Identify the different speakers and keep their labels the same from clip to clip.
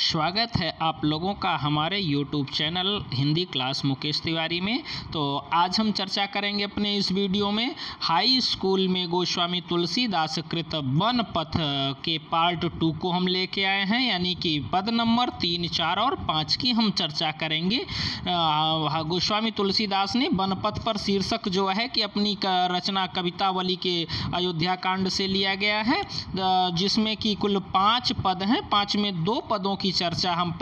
Speaker 1: स्वागत है आप लोगों का हमारे YouTube channel Hindi class Mukesh Tiwari में। तो आज हम चर्चा करेंगे अपने इस वीडियो में हाई स्कूल में गोस्वामी तुलसीदास कृत वन पथ के पार्ट 2 को हम लेके आए हैं, यानी कि पद नंबर 3, 4 और 5 की हम चर्चा करेंगे। गोस्वामी तुलसीदास ने वन पथ पर शीर्षक जो है कि अपनी रचना कवितावली के अयोध्या कांड से लिया गया है, जिसमें कि कुल 5 पद हैं। 5 में 2 पदों की चर्चा हम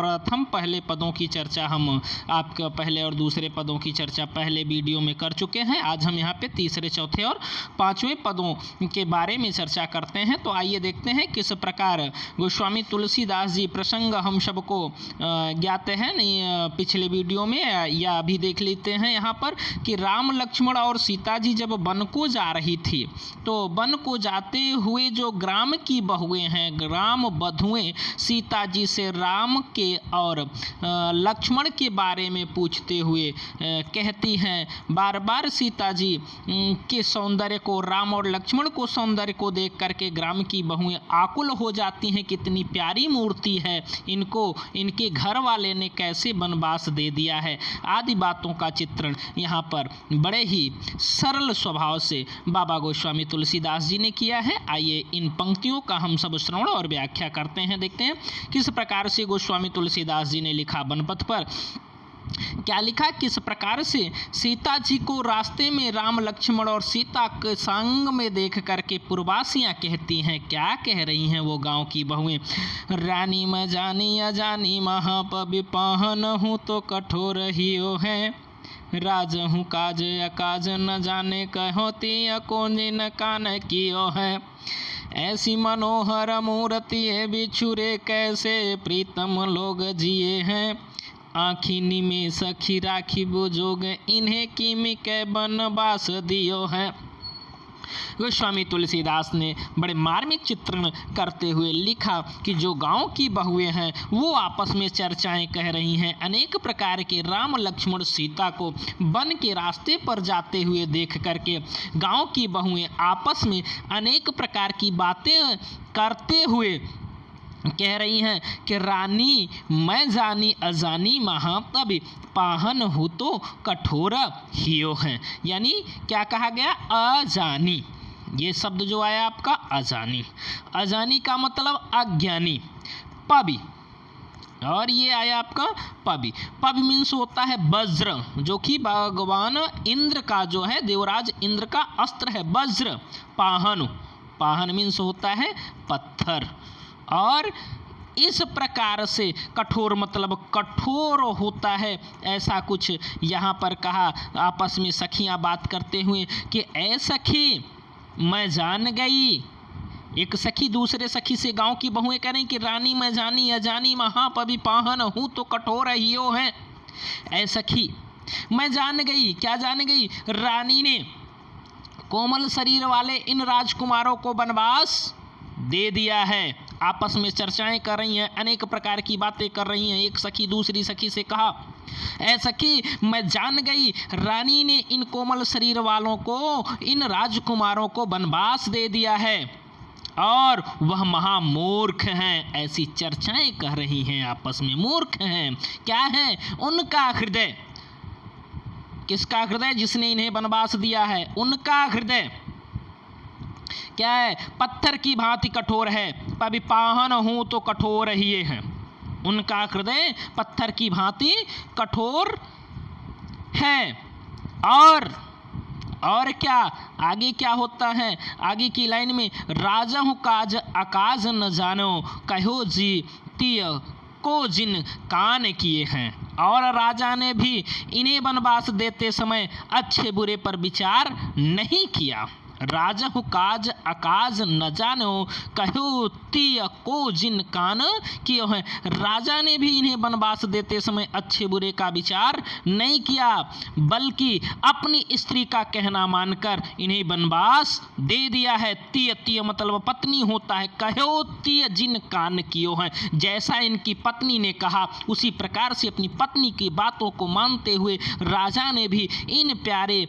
Speaker 1: पहले पदों की चर्चा हम आपके पहले और दूसरे पदों की चर्चा पहले वीडियो में कर चुके हैं। आज हम यहाँ पे तीसरे, चौथे और 5वें पदों के बारे में चर्चा करते हैं। तो आइए देखते हैं किस प्रकार गोस्वामी तुलसीदास जी प्रसंग हम सबको ज्ञात है नहीं पिछले वीडियो में, या अभी देख लेते हैं यहाँ पर कि राम लक्ष्मण और सीता जी जब वन को जा रही थी, तो वन को जाते हुए जो ग्राम की बहुएं हैं, ग्राम बधुएं सीता जी से राम के और लक्ष्मण के बारे में पूछते हुए कहती हैं, बार बार सीता जी के सौंदर्य को, राम और लक्ष्मण को सौंदर्य को देख करके ग्राम की बहुएं आकुल हो जाती हैं। कितनी प्यारी मूर्ति है, इनको इनके घर वाले ने कैसे वनवास दे दिया है, आदि बातों का चित्रण यहाँ पर बड़े ही सरल स्वभाव से बाबा गोस्वामी तुलसीदास जी ने किया है। आइए इन पंक्तियों का हम सब श्रवण और व्याख्या करते हैं, देखते हैं किस प्रकार से गोस्वामी तुलसीदास जी ने लिखा। वनपथ पर क्या लिखा, किस प्रकार से सीता जी को रास्ते में राम लक्ष्मण और सीता के संग में देख करके पूर्वासियाँ कहती हैं। क्या कह रही हैं वो गांव की बहुएं, रानी मैं जानी अजानी महापवि पाहन हूँ तो कठोर ही हो है, राज हूँ काज अकाज न जाने कहोती कौन जिन कान कियो है, ऐसी मनोहर मूर्ति है बिछुरे कैसे प्रीतम लोग जिए हैं, आँखी निमे सखी राखी बुजोग इन्हें किमि के बनवास दियो है। गोस्वामी तुलसीदास ने बड़े मार्मिक चित्रण करते हुए लिखा कि जो गांव की बहुएं हैं वो आपस में चर्चाएं कह रही हैं, अनेक प्रकार के राम लक्ष्मण सीता को वन के रास्ते पर जाते हुए देख करके गांव की बहुएं आपस में अनेक प्रकार की बातें करते हुए कह रही हैं कि रानी मैं जानी अजानी महापवि पाहन हो तो कठोर हियो हैं। यानी क्या कहा गया, अजानी, ये शब्द जो आया आपका अजानी, अजानी का मतलब अज्ञानी, पवि, और ये आया आपका पवि। पवि मीन्स होता है वज्र, जो कि भगवान इंद्र का जो है, देवराज इंद्र का अस्त्र है वज्र। पाहन, पाहन मीन्स होता है पत्थर। और इस प्रकार से कठोर मतलब कठोर होता है, ऐसा कुछ यहाँ पर कहा। आपस में सखियाँ बात करते हुए कि ऐ सखी मैं जान गई, एक सखी दूसरे सखी से गांव की बहुएं करें कि रानी मैं जानी अजानी महापवि पाहन हूँ तो कठोर हियो है। ऐ सखी मैं जान गई, क्या जान गई, रानी ने कोमल शरीर वाले इन राजकुमारों को वनवास दे दिया है। आपस में चर्चाएं कर रही हैं, अनेक प्रकार की बातें कर रही हैं। एक सखी दूसरी सखी से कहा, ऐ सखी मैं जान गई रानी ने इन कोमल शरीर वालों को, इन राजकुमारों को वनवास दे दिया है और वह महामूर्ख हैं। ऐसी चर्चाएं कर रही हैं आपस में। मूर्ख हैं, क्या है, उनका हृदय, किसका हृदय, जिसने इन्हें वनवास दिया है, उनका हृदय क्या है, पत्थर की भांति कठोर है। पवि पाहन हूँ तो कठोर ही हैं, उनका हृदय पत्थर की भांति कठोर है। और क्या आगे क्या होता है, आगे की लाइन में, राजा हूँ काज अकाज न जानो कहो जी तिय को जिन कान किए हैं। और राजा ने भी इन्हें वनवास देते समय अच्छे बुरे पर विचार नहीं किया। राजा हूँ काज अकाज न जानो कहो तिय को जिन कान किए हैं, राजा ने भी इन्हें वनवास देते समय अच्छे बुरे का विचार नहीं किया, बल्कि अपनी स्त्री का कहना मानकर इन्हें वनवास दे दिया है। तिय, तिय मतलब पत्नी होता है, कहो तिय जिन कान कियो हैं, जैसा इनकी पत्नी ने कहा उसी प्रकार से अपनी पत्नी की बातों को मानते हुए राजा ने भी इन प्यारे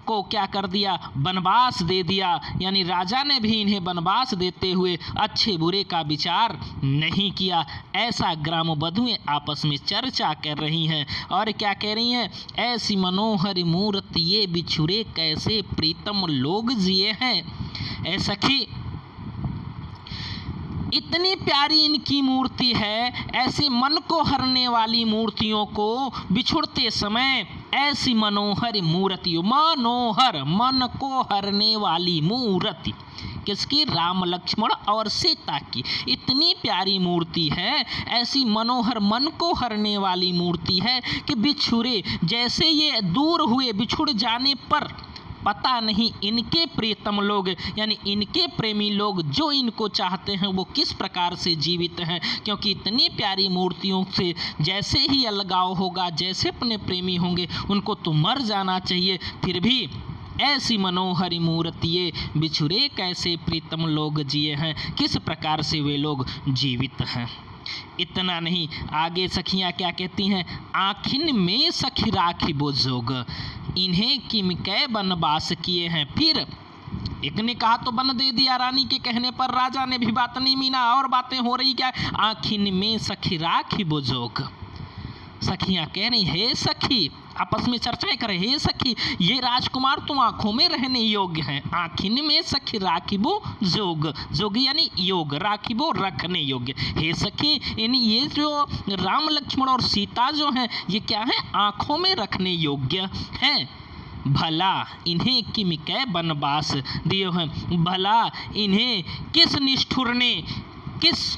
Speaker 1: को क्या कर दिया, वनवास दे दिया। यानी राजा ने भी इन्हें वनवास देते हुए अच्छे बुरे का विचार नहीं किया। ऐसा ग्राम बधुएं आपस में चर्चा कर रही हैं और क्या कह रही हैं, ऐसी मनोहर मूर्ति ये बिछुड़े कैसे प्रीतम लोग जिए हैं। ऐ सखी, इतनी प्यारी इनकी मूर्ति है, ऐसे मन को हरने वाली मूर्तियों को बिछुड़ते समय ऐसी मनोहर मूर्ति, मनोहर मन को हरने वाली मूर्ति किसकी, राम लक्ष्मण और सीता की इतनी प्यारी मूर्ति है, ऐसी मनोहर मन को हरने वाली मूर्ति है कि बिछुड़े, जैसे ये दूर हुए बिछुड़ जाने पर पता नहीं इनके प्रियतम लोग यानी इनके प्रेमी लोग जो इनको चाहते हैं वो किस प्रकार से जीवित हैं, क्योंकि इतनी प्यारी मूर्तियों से जैसे ही अलगाव होगा, जैसे अपने प्रेमी होंगे उनको तो मर जाना चाहिए, फिर भी ऐसी मनोहरी मूर्तिये बिछुड़े कैसे प्रीतम लोग जिए हैं, किस प्रकार से वे लोग जीवित हैं। इतना नहीं, आगे सखियाँ क्या कहती हैं, आखिन में सखी राखी बोझोग, इन्हें किम कै बनवास किए हैं। फिर एक ने कहा तो बन दे दिया, रानी के कहने पर राजा ने भी बात नहीं मीना और बातें हो रही क्या, आखिन में सखी राखी बोझोग। सखियाँ कह रही, हे सखी, आपस में चर्चाएं करें, हे सखी ये राजकुमार तो आंखों में रहने योग्य हैं, आखिन में सखी राखिबो जोग, जोग यानी योग, राखिबो रखने योग्य। हे सखी, इन ये जो राम लक्ष्मण और सीता जो हैं ये क्या है, आंखों में रखने योग्य हैं। भला इन्हें किम कै बनवास दिए हैं, भला इन्हें किस निष्ठुर ने, किस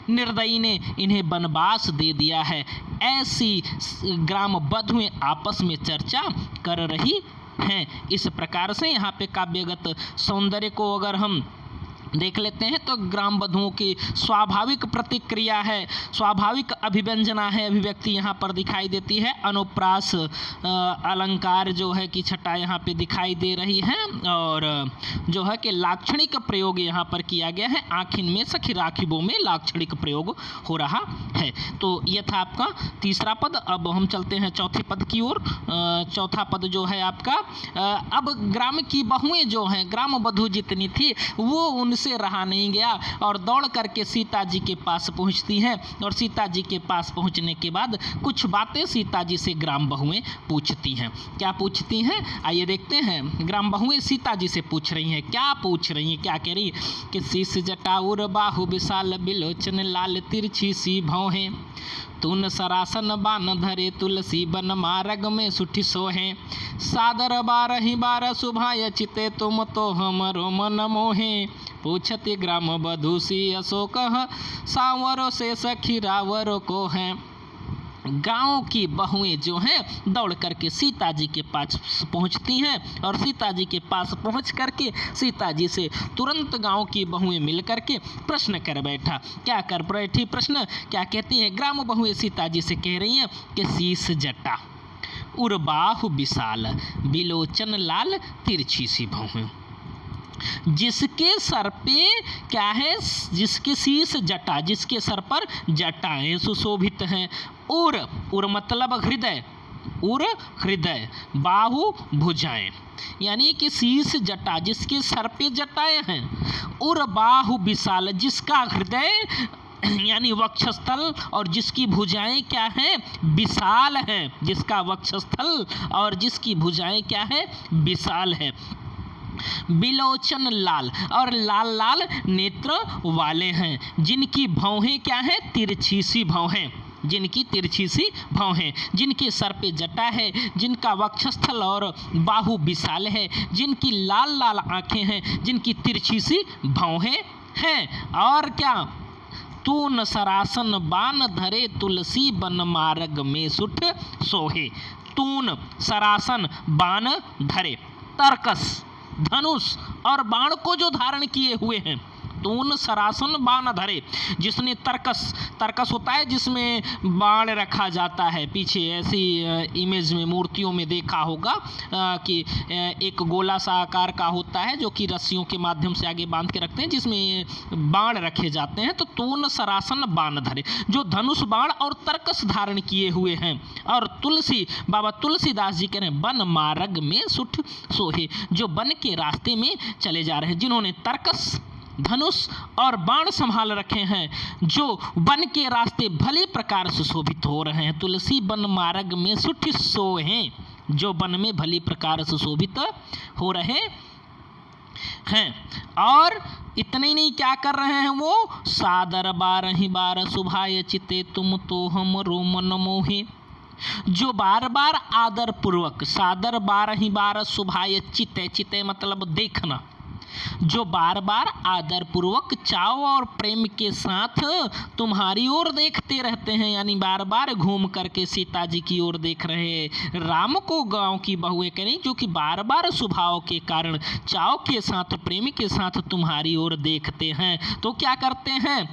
Speaker 1: निर्दयी ने इन्हें वनवास दे दिया है। ऐसी ग्राम बधुएं आपस में चर्चा कर रही हैं। इस प्रकार से यहाँ पे काव्यगत सौंदर्य को अगर हम देख लेते हैं तो ग्राम बधुओं की स्वाभाविक प्रतिक्रिया है, स्वाभाविक अभिव्यंजना है, अभिव्यक्ति यहाँ पर दिखाई देती है। अनुप्रास अलंकार जो है कि छटा यहाँ पे दिखाई दे रही है और जो है कि लाक्षणिक प्रयोग यहाँ पर किया गया है, आखिन में सखी राखिबों में लाक्षणिक प्रयोग हो रहा है। तो ये था आपका तीसरा पद। अब हम चलते हैं चौथे पद की ओर। चौथा पद जो है आपका, अब ग्राम की बहुएं जो हैं, ग्राम बधू जितनी थी वो उनसे रहा नहीं गया और दौड़ करके सीता जी के पास पहुंचती हैं और सीता जी के पास पहुंचने के बाद कुछ बातें सीता जी से ग्राम बहुएं पूछती हैं। क्या पूछती हैं, आइए देखते हैं। ग्राम बहुएं सीता जी से पूछ रही हैं, क्या पूछ रही हैं, क्या कह रही कि शीश जटाउर बाहु विशाल बिलोचन लाल तिरछी सी भौहें, तुन सरासन बान धरे तुलसी बन मार्ग में सुठी सोहे, सादर बारहि बार सुभाय चिते तुम तो हमरो मन मोहे, पूछति ग्राम बधू सी अशोक सावरो से सखी रावरो को है। गांव की बहुएं जो हैं दौड़ करके सीता जी के पास पहुंचती हैं और सीता जी के पास पहुंच करके सीता जी से तुरंत गांव की बहुएं मिल करके प्रश्न कर बैठा। क्या कर बैठी प्रश्न, क्या कहती हैं, ग्राम बहुएं सीता जी से कह रही हैं कि शीश जटा उर्बाहु विशाल बिलोचन लाल तिरछी सी बहुएं, जिसके सर पे क्या है, जिसके शीश जटा, जिसके सर पर जटाएं सुशोभित हैं, उर मतलब हृदय, उर हृदय, बाहु भुजाएं, यानी कि शीश जटा जिसके सर पे जटाएं हैं, उर बाहु विशाल जिसका हृदय यानी वक्षस्थल और जिसकी भुजाएं क्या हैं, विशाल हैं, जिसका वक्षस्थल और जिसकी भुजाएं क्या है, विशाल है। बिलोचन लाल और लाल लाल नेत्र वाले हैं, जिनकी भौहें क्या है, तिरछी सी भौहें, जिनकी तिरछी सी भौहें, जिनके सर पे जटा है, जिनका वक्षस्थल और बाहु विशाल है, जिनकी लाल लाल आंखें हैं, जिनकी तिरछी सी भौहें हैं। और क्या, तून सरासन बान धरे तुलसी बन मार्ग में सुठ सोहे, तून सरासन बान धरे, तरकस धनुष और बाण को जो धारण किए हुए हैं, तून सरासन बाण धरे, जिसने तर्कस होता है जिसमें बाण रखा जाता है। पीछे ऐसी इमेज में मूर्तियों में देखा होगा कि एक गोला सा आकार का होता है जो कि रस्सियों के माध्यम से आगे बांध के रखते हैं, जिसमें बाण रखे जाते हैं। तो तून सरासन बाण धरे, जो धनुष बाण और तर्कस धारण किए हुए हैं। और बाबा तुलसीदास जी कह रहे हैं वन मार्ग में सुठ सोहे, जो वन के रास्ते में चले जा रहे हैं, जिन्होंने तर्कस, धनुष और बाण संभाल रखे हैं, जो वन के रास्ते भले प्रकार से शोभित हो रहे हैं। तुलसी वन मार्ग में सुठ सोहे, जो वन में भली प्रकार से शोभित हो रहे हैं। और इतने ही नहीं, क्या कर रहे हैं वो, सादर बारहि बार सुभाय चिते तुम तो हम रोमन मोहे, जो बार बार आदर पूर्वक, सादर बारहि बार सुभाय चिते, चिते मतलब देखना, जो बार बार आदर पूर्वक चाव और प्रेम के साथ तुम्हारी ओर देखते रहते हैं, यानी बार बार घूम करके सीता जी की ओर देख रहे हैं। राम को गांव की बहुएं करें, जो कि बार बार स्वभाव के कारण चाव के साथ, प्रेम के साथ तुम्हारी ओर देखते हैं, तो क्या करते हैं,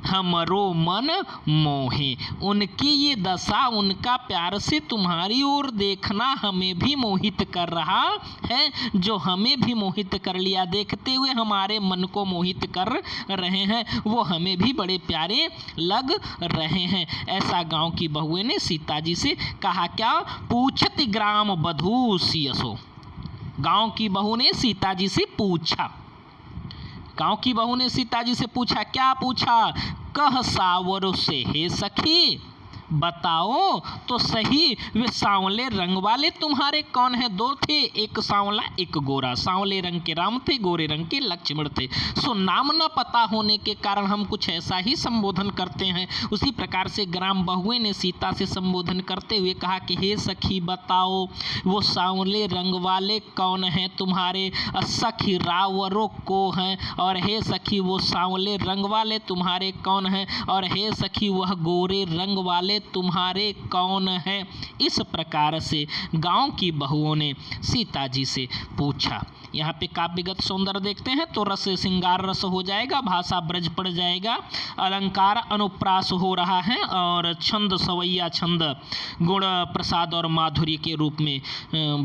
Speaker 1: हमरो मन मोहे, उनकी ये दशा, उनका प्यार से तुम्हारी ओर देखना हमें भी मोहित कर रहा है, जो हमें भी मोहित कर लिया, देखते हुए हमारे मन को मोहित कर रहे हैं, वो हमें भी बड़े प्यारे लग रहे हैं। ऐसा गांव की बहुएं ने सीता जी से कहा। क्या, पूछत ग्राम बधू सियसो, गांव की बहू ने सीता जी से पूछा, गांव की बहू ने सीता जी से पूछा, क्या पूछा, कह सावर से हे सखी, बताओ तो सही वे सांवले रंग वाले तुम्हारे कौन है। दो थे, एक सांवला एक गोरा, सांवले रंग के राम थे, गोरे रंग के लक्ष्मण थे। सो नाम न पता होने के कारण हम कुछ ऐसा ही संबोधन करते हैं। उसी प्रकार से ग्राम बहुएं ने सीता से संबोधन करते हुए कहा कि हे सखी बताओ वो सांवले रंग वाले कौन हैं तुम्हारे, सखी रावरों को हैं, और हे सखी वो सांवले रंग वाले तुम्हारे कौन हैं, और हे सखी वह गोरे रंग वाले तुम्हारे कौन है। इस प्रकार से गांव की बहुओं ने सीता जी से पूछा। यहाँ पे काव्यगत सौंदर्य देखते हैं तो रस श्रृंगार रस हो जाएगा, भाषा ब्रज पड़ जाएगा, अलंकार अनुप्रास हो रहा है, और छंद सवैया छंद गुण प्रसाद और माधुर्य के रूप में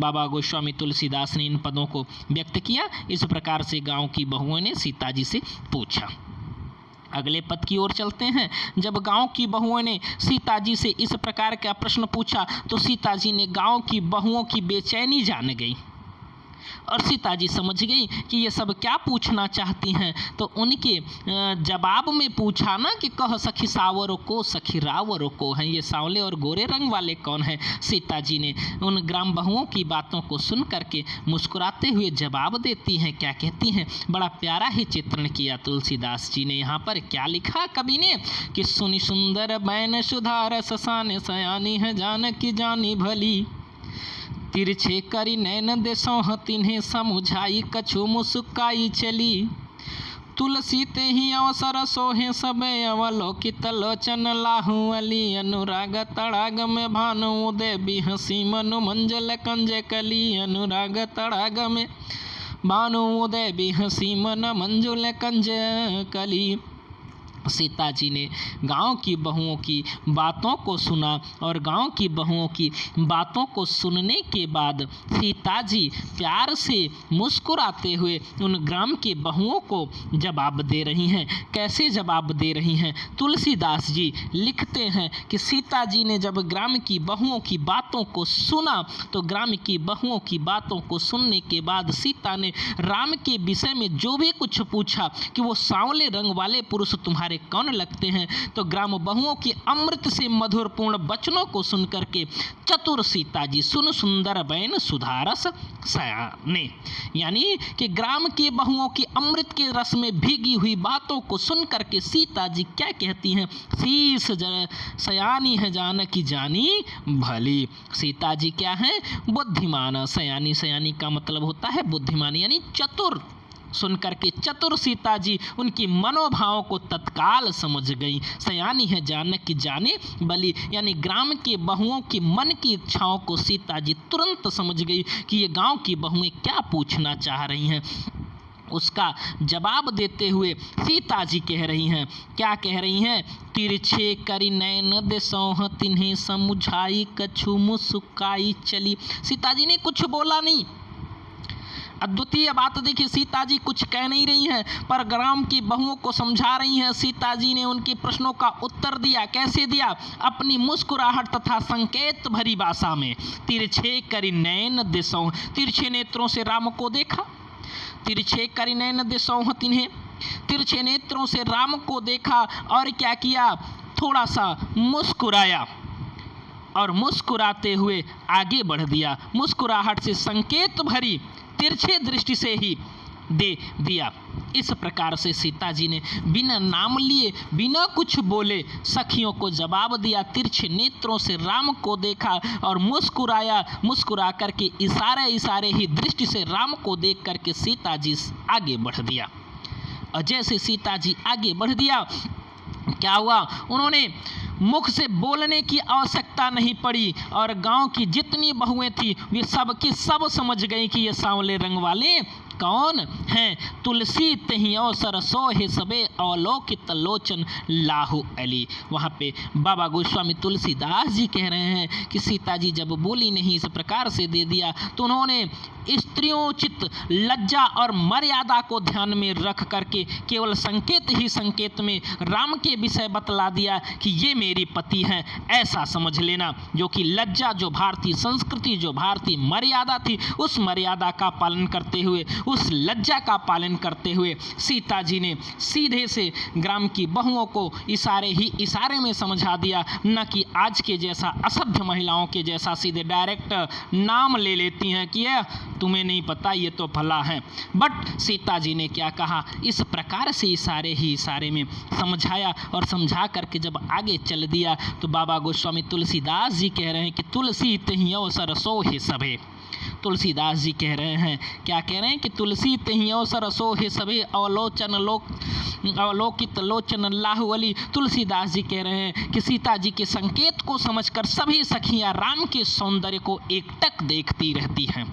Speaker 1: बाबा गोस्वामी तुलसीदास ने इन पदों को व्यक्त किया। इस प्रकार से गांव की बहुओं ने सीता जी से पूछा। अगले पद की ओर चलते हैं। जब गांव की बहुओं ने सीता जी से इस प्रकार का प्रश्न पूछा तो सीता जी ने गांव की बहुओं की बेचैनी जान गई, और सीता जी समझ गई कि ये सब क्या पूछना चाहती हैं। तो उनके जवाब में पूछा ना कि कह सखी सावरों को, सखी रावरों को हैं, ये सांवले और गोरे रंग वाले कौन हैं। सीता जी ने उन ग्राम बहुओं की बातों को सुन करके मुस्कुराते हुए जवाब देती हैं। क्या कहती हैं, बड़ा प्यारा ही चित्रण किया तुलसीदास जी ने। यहाँ पर क्या लिखा कवि ने कि सुनि सुंदर बैन सुधार ससाने सयानी है जानकी जानी भली, तिरछे करी नैन देसों तिन्हें समुझाई कछु मुस्काई चली, तुलसी ते ही अवसर सोहे सबे अवलोकित लोचन लाहू अली, अनुराग तड़ाग में भानु उदय बिहसी मनु मंजल कंजे कली, अनुराग तड़ाग में भानु उदय बिहसी मन मंजुल कंजे कली। सीता जी ने गांव की बहुओं की बातों को सुना, और गांव की बहुओं की बातों को सुनने के बाद सीता जी प्यार से मुस्कुराते हुए उन ग्राम के बहुओं को जवाब दे रही हैं। कैसे जवाब दे रही हैं, तुलसीदास जी लिखते हैं कि सीता जी ने जब ग्राम की बहुओं की बातों को सुना तो ग्राम की बहुओं की बातों को सुनने के बाद सीता ने राम के विषय में जो भी कुछ पूछा कि वो सांवले रंग वाले पुरुष तुम्हारे कौन लगते हैं, तो ग्राम बहुओं की अमृत से मधुरपूर्ण वचनों को सुनकर के चतुर सीता जी सुन सुंदर बैन सुधारस सयाने, यानी कि ग्राम के बहुओं की अमृत के रस में भीगी हुई बातों को सुनकर के सीता जी क्या कहती हैं, शीस सयानी है जानकी जानी भली। सीता जी क्या है, बुद्धिमान। सयानी, सयानी का मतलब होता है बुद्धिमान, यानी चतुर। सुनकर के चतुर सीता जी उनकी मनोभावों को तत्काल समझ गई। सयानी है जानकी जाने भली, यानी ग्राम के बहुओं की मन की इच्छाओं को सीता जी तुरंत समझ गई कि ये गांव की बहुएं क्या पूछना चाह रही हैं। उसका जवाब देते हुए सीता जी कह रही हैं, क्या कह रही हैं? तिरछे करि नैन देसौह तिन्हें समुझाई कछु मुस्काई चली। सीता जी ने कुछ बोला नहीं। अद्वितीय बात देखिए, सीता जी कुछ कह नहीं रही हैं पर ग्राम की बहुओं को समझा रही हैं। सीता जी ने उनके प्रश्नों का उत्तर दिया। कैसे दिया? अपनी मुस्कुराहट तथा संकेत भरी भाषा में। तिरछे करि नैन देसौह, तिरछे नेत्रों से राम को देखा। तिरछे करि नैन देसौह तिन्हें, तिरछे नेत्रों से राम को देखा और क्या किया? थोड़ा सा मुस्कुराया और मुस्कुराते हुए आगे बढ़ दिया। मुस्कुराहट से संकेत भरी तिरछे दृष्टि से ही दे दिया। इस प्रकार से सीता जी ने बिना नाम लिए, बिना कुछ बोले सखियों को जवाब दिया। तिरछे नेत्रों से राम को देखा और मुस्कुराया। मुस्कुरा करके इशारे ही दृष्टि से राम को देख करके सीता जी आगे बढ़ दिया। और जैसे सीता जी आगे बढ़ दिया, क्या हुआ? उन्होंने मुख से बोलने की आवश्यकता नहीं पड़ी और गांव की जितनी बहुएं थी वे सब की सब समझ गई कि ये सांवले रंग वाले कौन हैं। तुलसी तहि अवसर सोहे सबे अवलोकित लोचन लाहु अली। वहाँ पे बाबा गोस्वामी तुलसीदास जी कह रहे हैं कि सीता जी जब बोली नहीं, इस प्रकार से दे दिया, तो उन्होंने स्त्रियोचित लज्जा और मर्यादा को ध्यान में रख करके केवल संकेत ही संकेत में राम के विषय बतला दिया कि ये मेरे पति हैं, ऐसा समझ लेना। जो कि लज्जा, जो भारतीय संस्कृति, जो भारतीय मर्यादा थी, उस मर्यादा का पालन करते हुए, उस लज्जा का पालन करते हुए सीता जी ने सीधे से ग्राम की बहुओं को इशारे में समझा दिया, न कि आज के जैसा असभ्य महिलाओं के जैसा सीधे डायरेक्ट नाम ले लेती हैं कि यह तुम्हें नहीं पता, ये तो भला है। बट सीता जी ने क्या कहा? इस प्रकार से इशारे में समझाया और समझा करके जब आगे चल दिया तो बाबा गोस्वामी तुलसीदास जी कह रहे हैं कि तुलसी तहि अवसर सोहे सभे। तुलसीदास जी कह रहे हैं, क्या कह रहे हैं? कि तुलसी तहि अवसर सोहे सभे अवलोकित लोचन लाहु अली। तुलसीदास जी कह रहे हैं कि सीता जी के संकेत को समझकर सभी सखियां राम के सौंदर्य को एकटक देखती रहती हैं।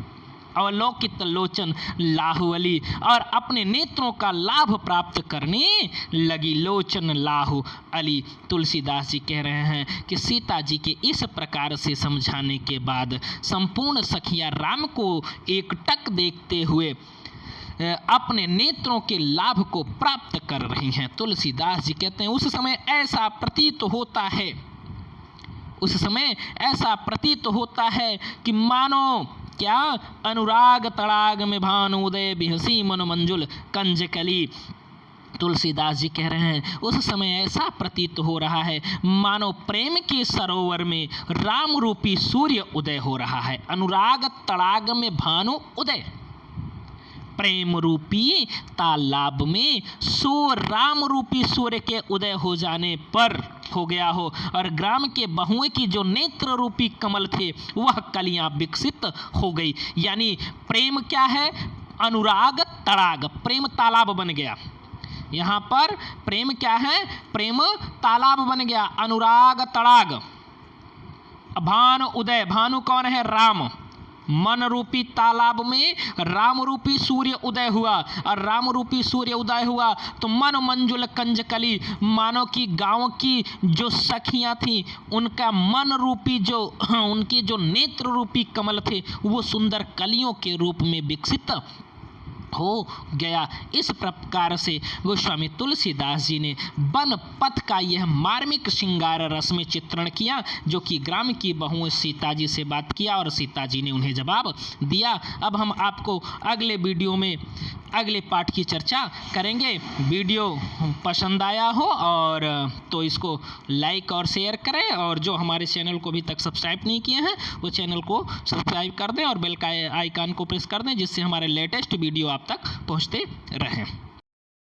Speaker 1: अवलोकित लोचन लाहु अली, और अपने नेत्रों का लाभ प्राप्त करने लगी। लोचन लाहु अली। तुलसीदास जी कह रहे हैं कि सीता जी के इस प्रकार से समझाने के बाद संपूर्ण सखियां राम को एकटक देखते हुए अपने नेत्रों के लाभ को प्राप्त कर रही हैं। तुलसीदास जी कहते हैं उस समय ऐसा प्रतीत होता है कि मानो क्या? अनुराग तड़ाग में भानु उदय बिहसी मन मंजुल कंजकली। तुलसीदास जी कह रहे हैं उस समय ऐसा प्रतीत हो रहा है मानो प्रेम के सरोवर में राम रूपी सूर्य उदय हो रहा है। अनुराग तड़ाग में भानु उदय, प्रेम रूपी तालाब में राम रूपी सूर्य के उदय हो जाने पर हो गया हो, और ग्राम के बहुएं की जो नेत्र रूपी कमल थे वह कलियां विकसित हो गई। यानी प्रेम क्या है? अनुराग तड़ाग, प्रेम तालाब बन गया। यहाँ पर प्रेम क्या है? प्रेम तालाब बन गया। अनुराग तड़ाग, भानु उदय, भानु कौन है? राम। मन रूपी तालाब में राम रूपी सूर्य उदय हुआ, और राम रूपी सूर्य उदय हुआ तो मन मंजुल कंजकली, मानो कि गांव की जो सखियां थीं उनका मन रूपी उनके जो नेत्र रूपी कमल थे वो सुंदर कलियों के रूप में विकसित हो गया। इस प्रकार से गोस्वामी तुलसीदास जी ने वन पथ का यह मार्मिक श्रृंगार रस में चित्रण किया, जो कि ग्राम की बहुओं सीता जी से बात किया और सीता जी ने उन्हें जवाब दिया। अब हम आपको अगले वीडियो में अगले पाठ की चर्चा करेंगे। वीडियो पसंद आया हो और तो इसको लाइक और शेयर करें, और जो हमारे चैनल को अभी तक सब्सक्राइब नहीं किए हैं वो चैनल को सब्सक्राइब कर दें और बेल का आइकन को प्रेस कर दें, जिससे हमारे लेटेस्ट वीडियो आप तक पहुंचते रहें।